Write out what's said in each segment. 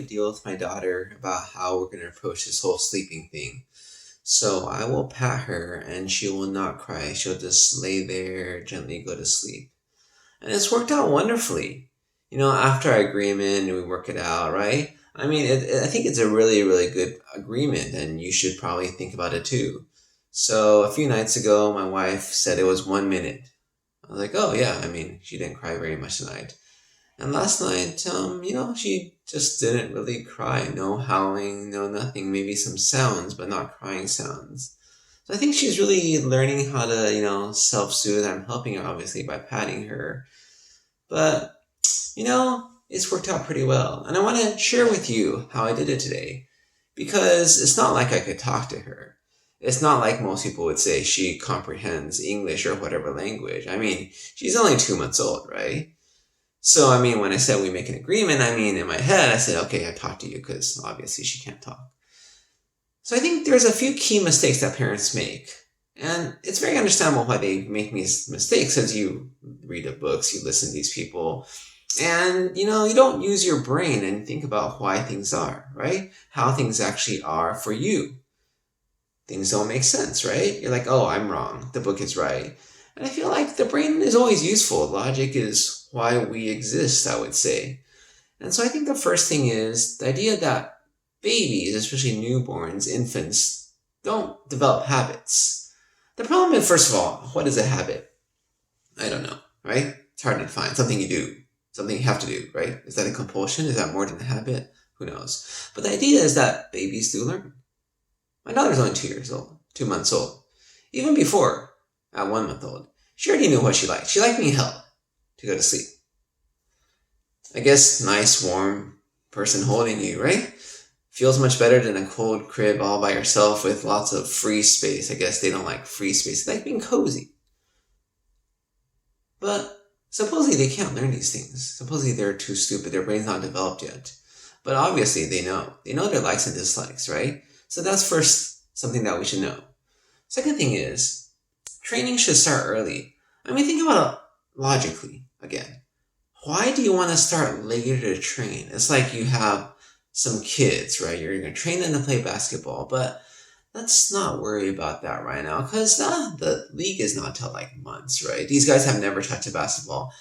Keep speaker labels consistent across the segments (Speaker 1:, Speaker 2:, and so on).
Speaker 1: to deal with my daughter about how we're going to approach this whole sleeping thing. So I will pat her and she will not cry. She'll just lay there, gently go to sleep. And it's worked out wonderfully. After our agreement and we work it out, right? I mean, I think it's a really, really good agreement, and you should probably think about it too. So a few nights ago, my wife said it was 1 minute. I was like, oh yeah, I mean, she didn't cry very much tonight. And last night, she just didn't really cry. No howling, no nothing. Maybe some sounds, but not crying sounds. So I think she's really learning how to, self-soothe. I'm helping her, obviously, by patting her. But, it's worked out pretty well. And I want to share with you how I did it today. Because it's not like I could talk to her. It's not like most people would say she comprehends English or whatever language. I mean, she's only 2 months old, right? So, I mean, when I said we make an agreement, I mean, in my head, I said, okay, I talk to you because obviously she can't talk. So I think there's a few key mistakes that parents make. And it's very understandable why they make these mistakes, as you read the books, you listen to these people, and, you don't use your brain and think about why things are, right? How things actually are for you. Things don't make sense, right? You're like, oh, I'm wrong. The book is right. And I feel like the brain is always useful. Logic is why we exist, I would say. And so I think the first thing is the idea that babies, especially newborns, infants, don't develop habits. The problem is, first of all, what is a habit? I don't know, right? It's hard to define. Something you do. Something you have to do, right? Is that a compulsion? Is that more than a habit? Who knows? But the idea is that babies do learn. My daughter's only 2 years old, 2 months old. Even before, at 1 month old, she already knew what she liked. She liked being held to go to sleep. I guess nice, warm person holding you, right? Feels much better than a cold crib all by yourself with lots of free space. I guess they don't like free space. They like being cozy. But supposedly they can't learn these things. Supposedly they're too stupid. Their brain's not developed yet. But obviously they know. They know their likes and dislikes, right? So that's first something that we should know. Second thing is, training should start early. I mean, think about it logically again. Why do you want to start later to train? It's like you have some kids, right? You're going to train them to play basketball, but let's not worry about that right now because the league is not till like months, right? These guys have never touched a basketball.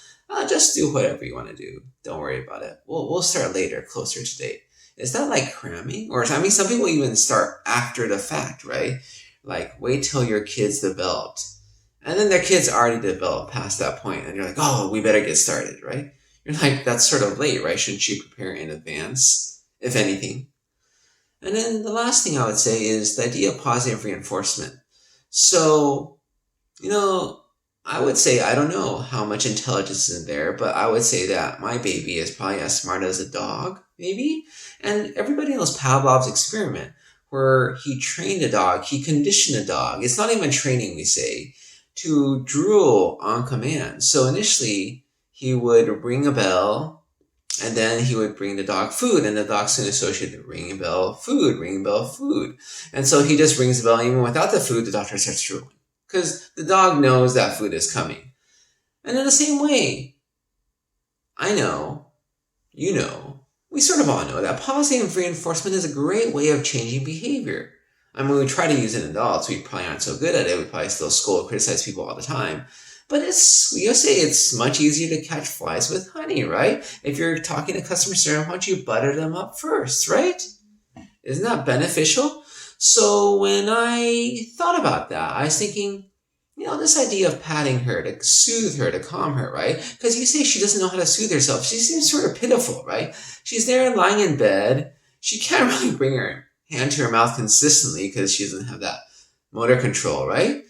Speaker 1: Just do whatever you want to do. Don't worry about it. We'll start later, closer to date. Is that like cramming? Or, I mean, some people even start after the fact, right? Like, wait till your kids developed. And then their kids already developed past that point, and you're like, oh, we better get started, right? You're like, that's sort of late, right? Shouldn't you prepare in advance, if anything? And then the last thing I would say is the idea of positive reinforcement. So, I would say, I don't know how much intelligence is in there, but I would say that my baby is probably as smart as a dog, maybe. And everybody knows Pavlov's experiment, where he trained a dog, he conditioned a dog. It's not even training, we say, to drool on command. So initially, he would ring a bell, and then he would bring the dog food, and the dog soon associated ringing bell, food, ringing bell, food. And so he just rings the bell, even without the food, the doctor starts drooling. Because the dog knows that food is coming. And in the same way, I know, you know, we sort of all know that positive reinforcement is a great way of changing behavior. I mean, we try to use it in adults. We probably aren't so good at it. We probably still scold, criticize people all the time. But we say it's much easier to catch flies with honey, right? If you're talking to customer service, why don't you butter them up first, right? Isn't that beneficial? So when I thought about that, I was thinking, this idea of patting her to soothe her, to calm her, right? Because you say she doesn't know how to soothe herself. She seems sort of pitiful, right? She's there lying in bed. She can't really bring her hand to her mouth consistently because she doesn't have that motor control, right?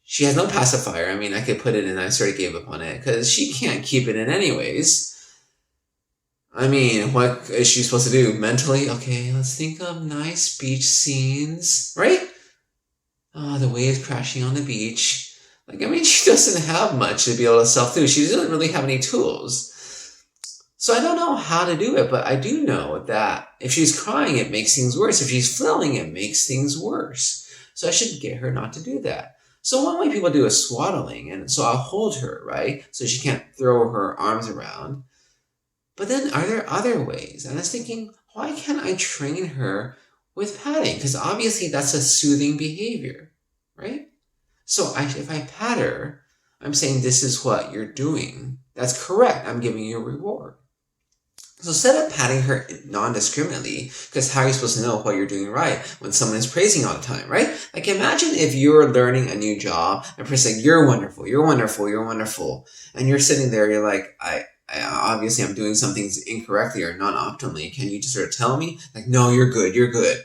Speaker 1: She has no pacifier. I mean, I could put it in. I sort of gave up on it because she can't keep it in anyways. I mean, what is she supposed to do mentally? Okay, let's think of nice beach scenes, right? Oh, the waves crashing on the beach. She doesn't have much to be able to self-soothe. She doesn't really have any tools. So I don't know how to do it, but I do know that if she's crying, it makes things worse. If she's flailing, it makes things worse. So I should get her not to do that. So one way people do is swaddling, and so I'll hold her, right? So she can't throw her arms around. But then are there other ways? And I was thinking, why can't I train her with patting? Because obviously that's a soothing behavior, right? So if I pat her, I'm saying this is what you're doing. That's correct. I'm giving you a reward. So instead of patting her non-discriminately, because how are you supposed to know what you're doing right when someone is praising all the time, right? Like imagine if you're learning a new job and person saying, you're wonderful, you're wonderful, you're wonderful. And you're sitting there, you're like, I obviously I'm doing something incorrectly or non-optimally. Can you just sort of tell me? Like, no, you're good, you're good.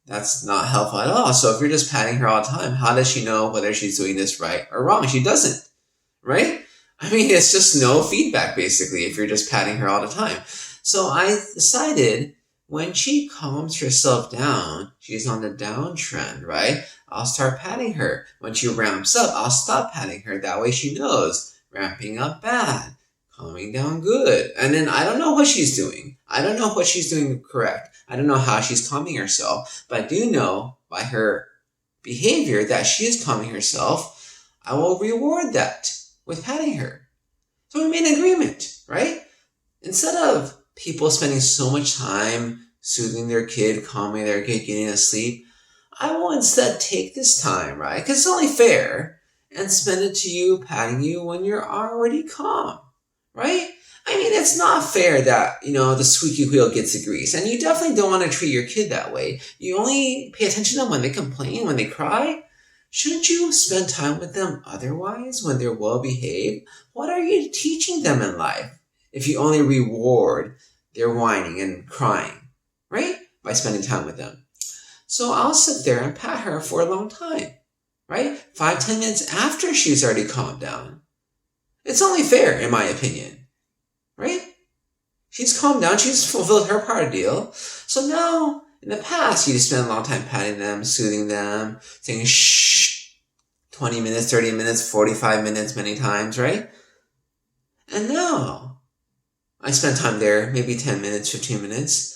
Speaker 1: That's not helpful at all. So if you're just patting her all the time, how does she know whether she's doing this right or wrong? She doesn't, right? I mean, it's just no feedback basically if you're just patting her all the time. So I decided when she calms herself down, she's on the downtrend, right? I'll start patting her. When she ramps up, I'll stop patting her. That way she knows ramping up bad, calming down good. And then I don't know what she's doing. I don't know what she's doing correct. I don't know how she's calming herself, but I do know by her behavior that she is calming herself. I will reward that with patting her. So we made an agreement, right? Instead of people spending so much time soothing their kid, calming their kid, getting to sleep, I will instead take this time, right? Because it's only fair, and spend it to you, patting you when you're already calm, right? I mean, it's not fair that, the squeaky wheel gets the grease. And you definitely don't want to treat your kid that way. You only pay attention to them when they complain, when they cry. Shouldn't you spend time with them otherwise when they're well behaved? What are you teaching them in life if you only reward their whining and crying, right? By spending time with them. So I'll sit there and pat her for a long time, right? 5-10 minutes after she's already calmed down. It's only fair, in my opinion, right? She's calmed down. She's fulfilled her part of the deal. So now, in the past, you just spend a long time patting them, soothing them, saying shh, 20 minutes, 30 minutes, 45 minutes, many times, right? And now, I spend time there, maybe 10 minutes, 15 minutes.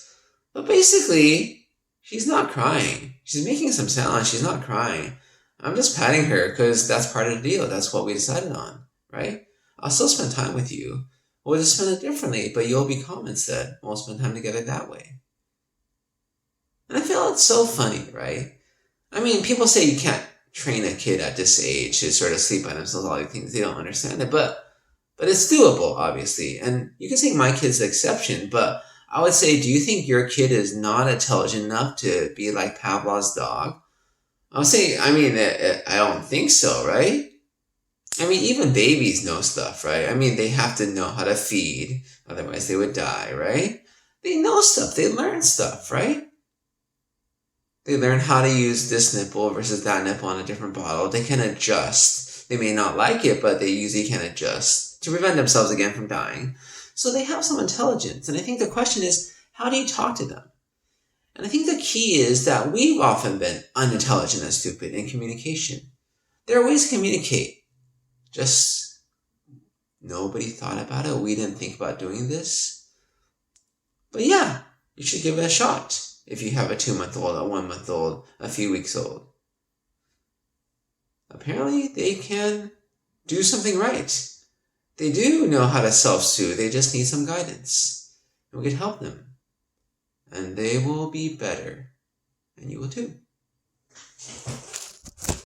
Speaker 1: But basically, she's not crying. She's making some sound. She's not crying. I'm just patting her because that's part of the deal. That's what we decided on, right? I'll still spend time with you. We'll just spend it differently, but you'll be calm instead. We'll spend time together that way. And I feel it's so funny, right? I mean, people say you can't train a kid at this age to sort of sleep by themselves, all these things. They don't understand it, but it's doable, obviously. And you can say my kid's the exception, but I would say, do you think your kid is not intelligent enough to be like Pavlov's dog? I would say, I don't think so, right? I mean, even babies know stuff, right? I mean, they have to know how to feed, otherwise they would die, right? They know stuff. They learn stuff, right? They learn how to use this nipple versus that nipple on a different bottle. They can adjust. They may not like it, but they usually can adjust to prevent themselves again from dying. So they have some intelligence. And I think the question is, how do you talk to them? And I think the key is that we've often been unintelligent and stupid in communication. There are ways to communicate. Just nobody thought about it. We didn't think about doing this. But yeah, you should give it a shot if you have a 2-month-old, a 1-month-old, a few weeks old. Apparently, they can do something right. They do know how to self-soothe. They just need some guidance. And we can help them. And they will be better. And you will too.